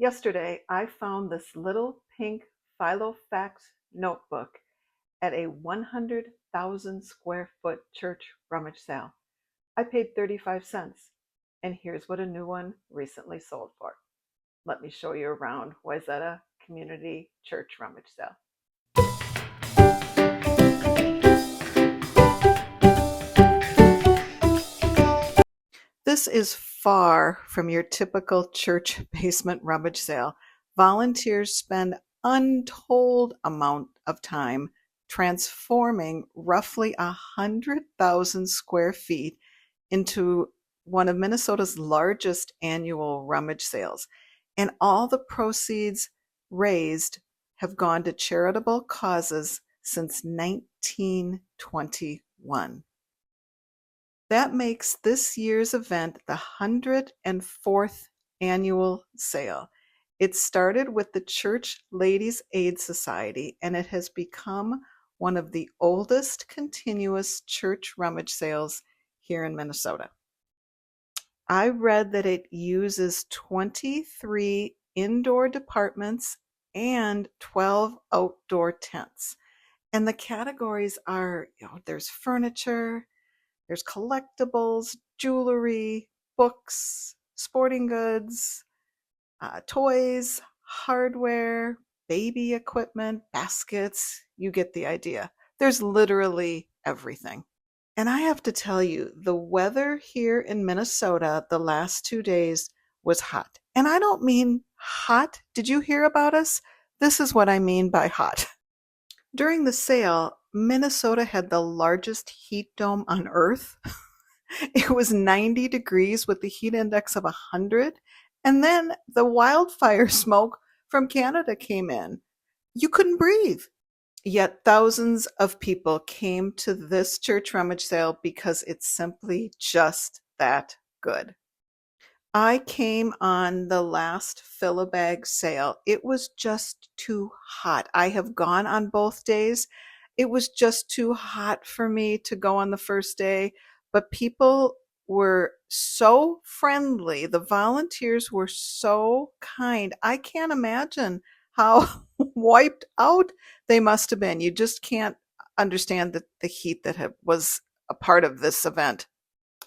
Yesterday, I found this little pink Filofax notebook at a 100,000 square foot church rummage sale. I paid 35 cents, and here's what a new one recently sold for. Let me show you around Wayzata Community Church Rummage Sale. This is far from your typical church basement rummage sale. Volunteers spend untold amount of time transforming roughly 100,000 square feet into one of Minnesota's largest annual rummage sales. And all the proceeds raised have gone to charitable causes since 1921. That makes this year's event the 104th annual sale. It started with the Church Ladies Aid Society, and it has become one of the oldest continuous church rummage sales here in Minnesota. I read that it uses 23 indoor departments and 12 outdoor tents. And the categories are, there's furniture, there's collectibles, jewelry, books, sporting goods, toys, hardware, baby equipment, baskets. You get the idea. There's literally everything. And I have to tell you, the weather here in Minnesota the last 2 days was hot. And I don't mean hot. Did you hear about us? This is what I mean by hot. During the sale, Minnesota had the largest heat dome on Earth. It was 90 degrees with the heat index of 100. And then the wildfire smoke from Canada came in. You couldn't breathe. Yet thousands of people came to this church rummage sale because it's simply just that good. I came on the last fill-a-bag sale. It was just too hot. I have gone on both days. It was just too hot for me to go on the first day, but people were so friendly. The volunteers were so kind. I can't imagine how wiped out they must have been. You just can't understand the heat that was a part of this event.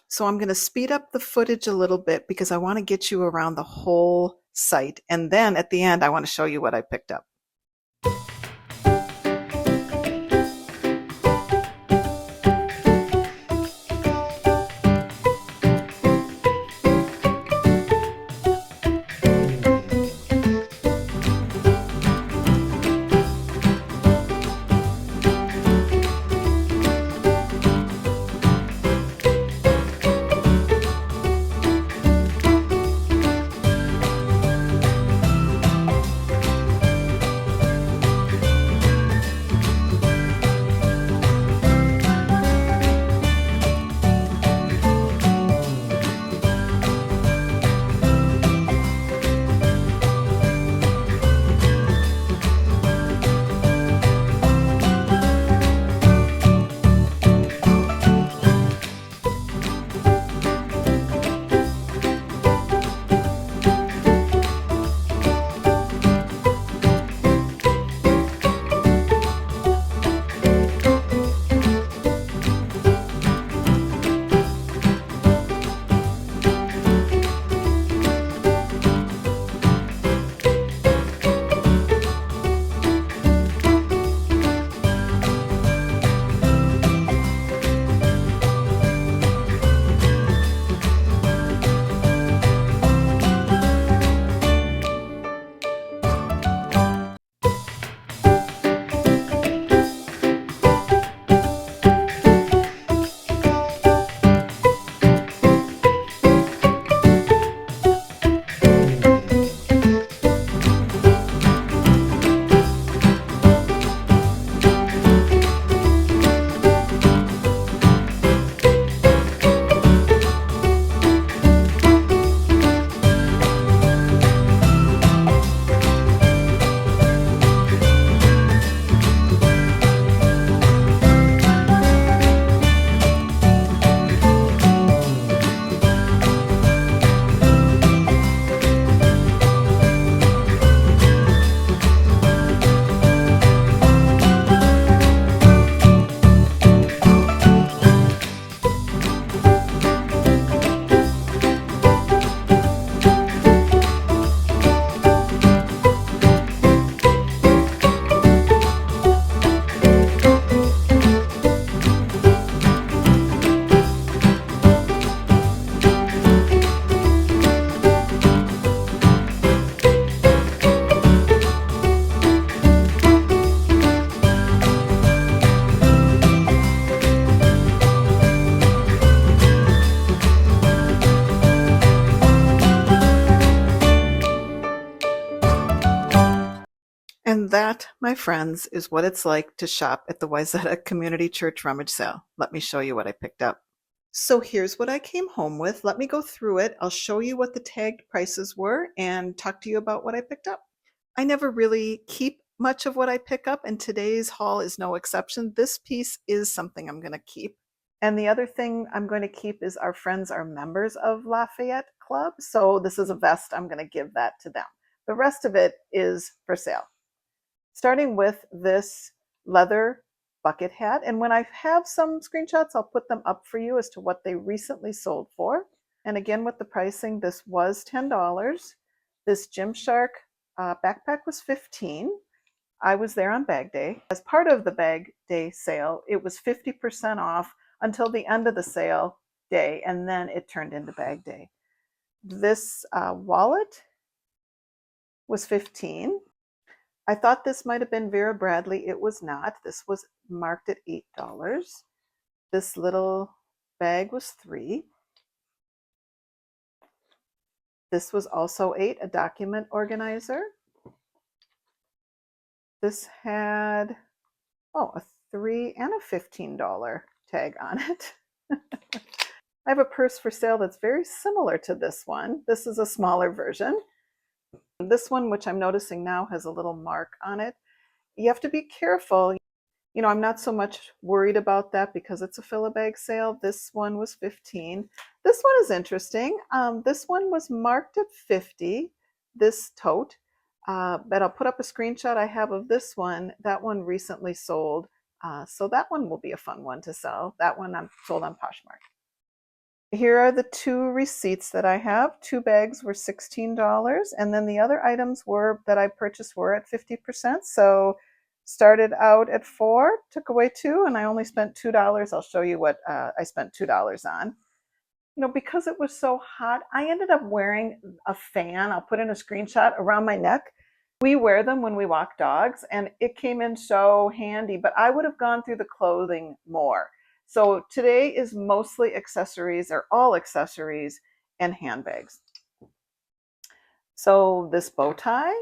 So I'm going to speed up the footage a little bit because I want to get you around the whole site. And then at the end, I want to show you what I picked up. And that, my friends, is what it's like to shop at the Wayzata Community Church Rummage Sale. Let me show you what I picked up. So here's what I came home with. Let me go through it. I'll show you what the tagged prices were and talk to you about what I picked up. I never really keep much of what I pick up, and today's haul is no exception. This piece is something I'm going to keep. And the other thing I'm going to keep is our friends are members of Lafayette Club. So this is a vest. I'm going to give that to them. The rest of it is for sale. Starting with this leather bucket hat. And when I have some screenshots, I'll put them up for you as to what they recently sold for. And again, with the pricing, this was $10. This Gymshark backpack was $15. I was there on bag day. As part of the bag day sale, it was 50% off until the end of the sale day, and then it turned into bag day. This wallet was $15. I thought this might have been Vera Bradley. It was not. This was marked at $8. This little bag was $3. This was also $8, a document organizer. This had, a $3 and a $15 tag on it. I have a purse for sale that's very similar to this one. This is a smaller version. This one, which I'm noticing now, has a little mark on it. You have to be careful. I'm not so much worried about that because it's a fill-a-bag sale. This one was $15. This one is interesting. This one was marked at $50, this tote. But I'll put up a screenshot I have of this one. That one recently sold. So that one will be a fun one to sell. That one I'm sold on Poshmark. Here are the two receipts that I have. 2 bags were $16, and then the other items that I purchased were at 50%. So started out at 4, took away 2, and I only spent $2. I'll show you what I spent $2 on. Because it was so hot, I ended up wearing a fan. I'll put in a screenshot around my neck. We wear them when we walk dogs, and it came in so handy, but I would have gone through the clothing more. So today is mostly accessories, or all accessories, and handbags. So this bow tie,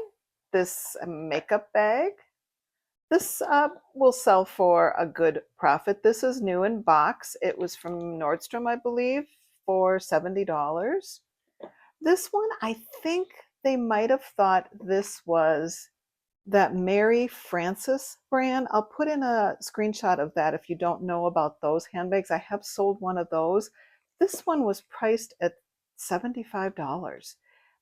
this makeup bag, this will sell for a good profit. This is new in box. It was from Nordstrom, I believe, for $70. This one, I think they might have thought this was that Mary Frances brand. I'll put in a screenshot of that if you don't know about those handbags. I have sold one of those. This one was priced at $75.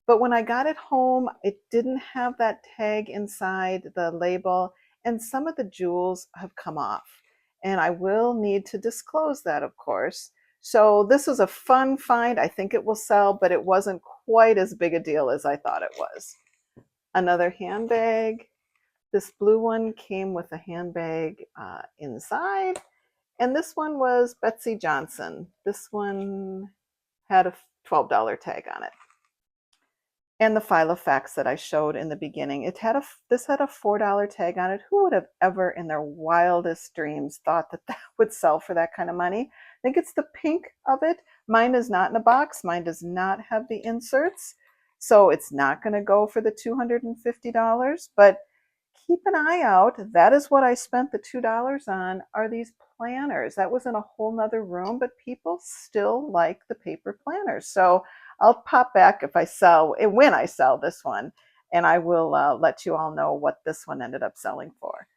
But when I got it home, it didn't have that tag inside the label, and some of the jewels have come off. And I will need to disclose that, of course. So this was a fun find. I think it will sell, but it wasn't quite as big a deal as I thought it was. Another handbag. This blue one came with a handbag inside, and this one was Betsy Johnson. This one had a $12 tag on it. And the Filofax that I showed in the beginning, this had a $4 tag on it. Who would have ever in their wildest dreams thought that that would sell for that kind of money? I think it's the pink of it. Mine is not in a box. Mine does not have the inserts. So it's not going to go for the $250, but keep an eye out. That is what I spent the $2 on, are these planners. That was in a whole nother room, but people still like the paper planners. So I'll pop back when I sell this one, and I will let you all know what this one ended up selling for.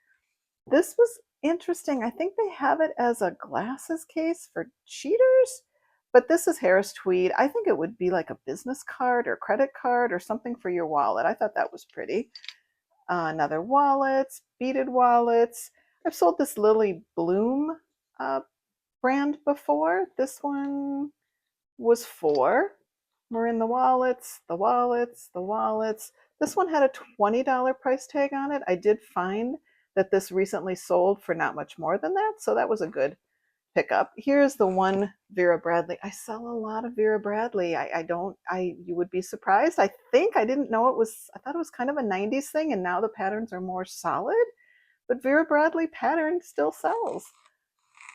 This was interesting. I think they have it as a glasses case for cheaters, but this is Harris Tweed. I think it would be like a business card or credit card or something for your wallet. I thought that was pretty. Another wallets, beaded wallets. I've sold this Lily Bloom brand before. This one was $4. We're in the wallets, the wallets, the wallets. This one had a $20 price tag on it. I did find that this recently sold for not much more than that, so that was a good pickup. Here's the one Vera Bradley. I sell a lot of Vera Bradley. You would be surprised. I didn't know I thought it was kind of a 90s thing, and now the patterns are more solid, but Vera Bradley pattern still sells.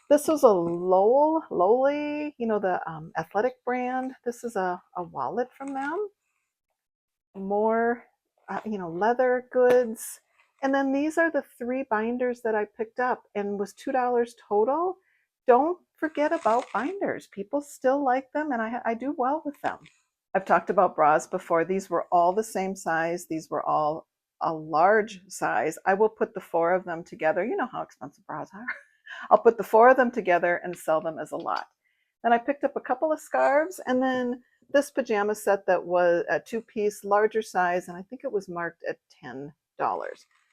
This was a Lowly, the athletic brand. This is a wallet from them. More, leather goods. And then these are the 3 binders that I picked up and was $2 total. Don't forget about binders. People still like them, and I do well with them. I've talked about bras before. These were all the same size. These were all a large size. I will put the 4 of them together. You know how expensive bras are. I'll put the 4 of them together and sell them as a lot. Then I picked up a couple of scarves, and then this pajama set that was a 2-piece, larger size, and I think it was marked at $10.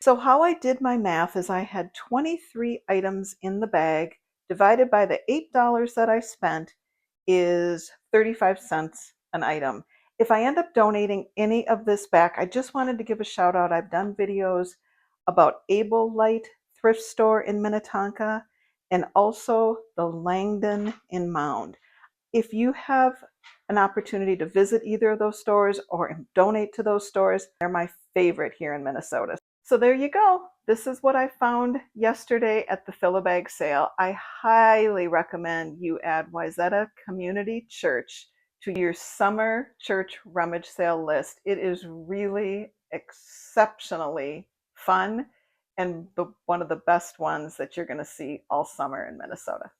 So how I did my math is I had 23 items in the bag, divided by the $8 that I spent is 35 cents an item. If I end up donating any of this back, I just wanted to give a shout out. I've done videos about Able Light Thrift Store in Minnetonka and also the Langdon in Mound. If you have an opportunity to visit either of those stores or donate to those stores, they're my favorite here in Minnesota. So there you go. This is what I found yesterday at the Filabag sale. I highly recommend you add Wayzata Community Church to your summer church rummage sale list. It is really exceptionally fun and one of the best ones that you're going to see all summer in Minnesota.